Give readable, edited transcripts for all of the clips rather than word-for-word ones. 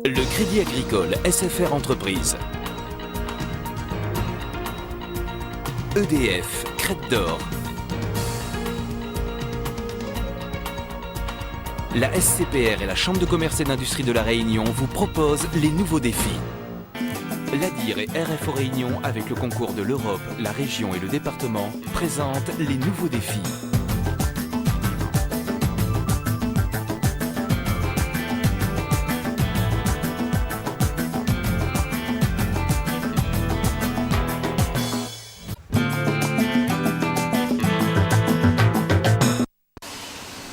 Le Crédit Agricole SFR Entreprise. EDF, Crête d'Or. La SCPR et la Chambre de commerce et d'industrie de La Réunion vous proposent les nouveaux défis. L'ADIR et RFO Réunion, avec le concours de l'Europe, la région et le département, présentent les nouveaux défis.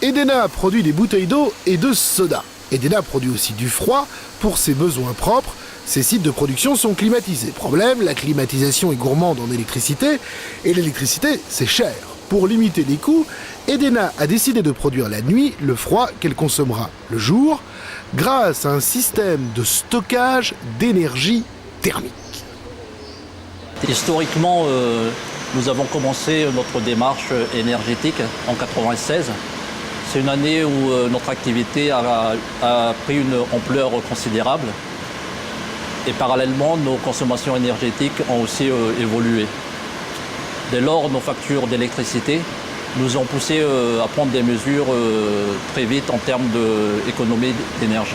Edena produit des bouteilles d'eau et de soda. Edena produit aussi du froid pour ses besoins propres. Ces sites de production sont climatisés. Problème, la climatisation est gourmande en électricité et l'électricité, c'est cher. Pour limiter les coûts, Edena a décidé de produire la nuit le froid qu'elle consommera le jour grâce à un système de stockage d'énergie thermique. Historiquement, nous avons commencé notre démarche énergétique en 1996. C'est une année où notre activité a pris une ampleur considérable et parallèlement nos consommations énergétiques ont aussi évolué. Dès lors, nos factures d'électricité nous ont poussé à prendre des mesures très vite en termes d'économie d'énergie.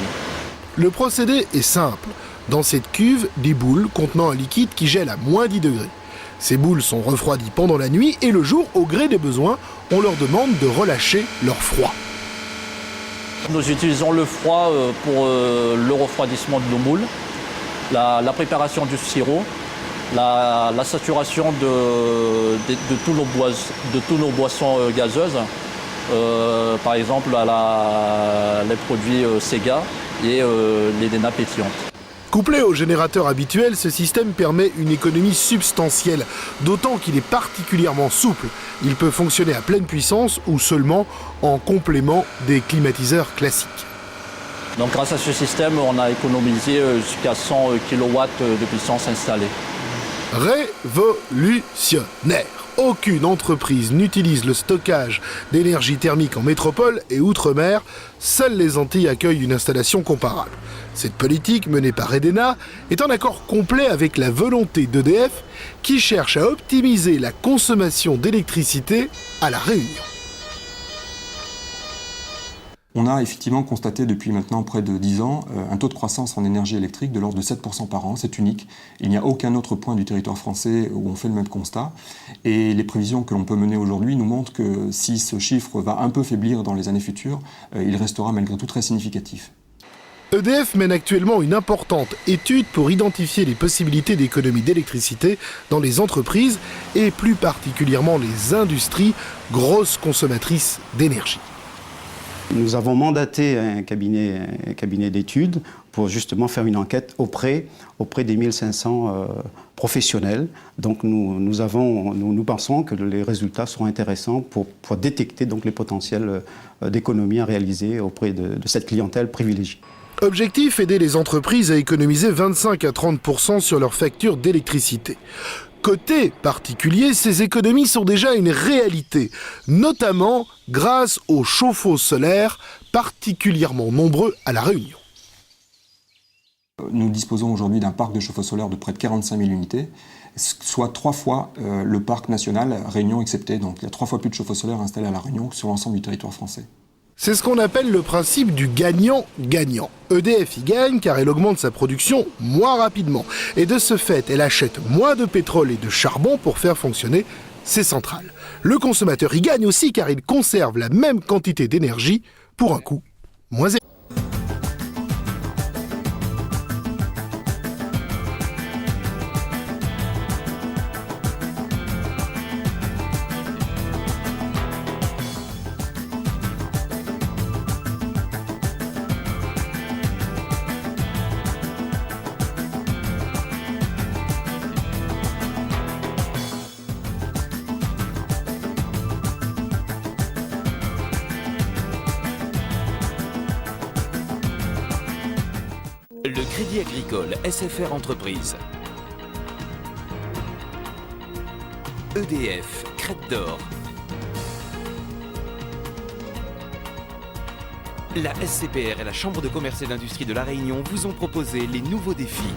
Le procédé est simple. Dans cette cuve, des boules contenant un liquide qui gèle à moins 10 degrés. Ces boules sont refroidies pendant la nuit et le jour, au gré des besoins, on leur demande de relâcher leur froid. Nous utilisons le froid pour le refroidissement de nos moules, la préparation du sirop, la saturation de tous nos boissons gazeuses, par exemple les produits Sega et les nappes pétillantes. Couplé au générateur habituel, ce système permet une économie substantielle, d'autant qu'il est particulièrement souple. Il peut fonctionner à pleine puissance ou seulement en complément des climatiseurs classiques. Donc grâce à ce système, on a économisé jusqu'à 100 kW de puissance installée. Révolutionnaire! Aucune entreprise n'utilise le stockage d'énergie thermique en métropole et outre-mer. Seules les Antilles accueillent une installation comparable. Cette politique menée par Edena est en accord complet avec la volonté d'EDF qui cherche à optimiser la consommation d'électricité à La Réunion. On a effectivement constaté depuis maintenant près de 10 ans un taux de croissance en énergie électrique de l'ordre de 7% par an, c'est unique. Il n'y a aucun autre point du territoire français où on fait le même constat. Et les prévisions que l'on peut mener aujourd'hui nous montrent que si ce chiffre va un peu faiblir dans les années futures, il restera malgré tout très significatif. EDF mène actuellement une importante étude pour identifier les possibilités d'économie d'électricité dans les entreprises et plus particulièrement les industries grosses consommatrices d'énergie. Nous avons mandaté un cabinet d'études pour justement faire une enquête auprès des 1500 professionnels. Donc nous pensons que les résultats seront intéressants pour détecter donc les potentiels d'économies à réaliser auprès de cette clientèle privilégiée. Objectif, aider les entreprises à économiser 25 à 30% sur leurs factures d'électricité. Côté particulier, ces économies sont déjà une réalité, notamment grâce aux chauffe-eau solaires particulièrement nombreux à La Réunion. Nous disposons aujourd'hui d'un parc de chauffe-eau solaire de près de 45 000 unités, soit 3 fois le parc national, Réunion excepté. Donc il y a 3 fois plus de chauffe-eau solaire installés à La Réunion sur l'ensemble du territoire français. C'est ce qu'on appelle le principe du gagnant-gagnant. EDF y gagne car elle augmente sa production moins rapidement. Et de ce fait, elle achète moins de pétrole et de charbon pour faire fonctionner ses centrales. Le consommateur y gagne aussi car il conserve la même quantité d'énergie pour un coût moins élevé. Le Crédit Agricole SFR Entreprise. EDF, Crête d'Or. La SCPR et la Chambre de commerce et d'industrie de La Réunion vous ont proposé les nouveaux défis.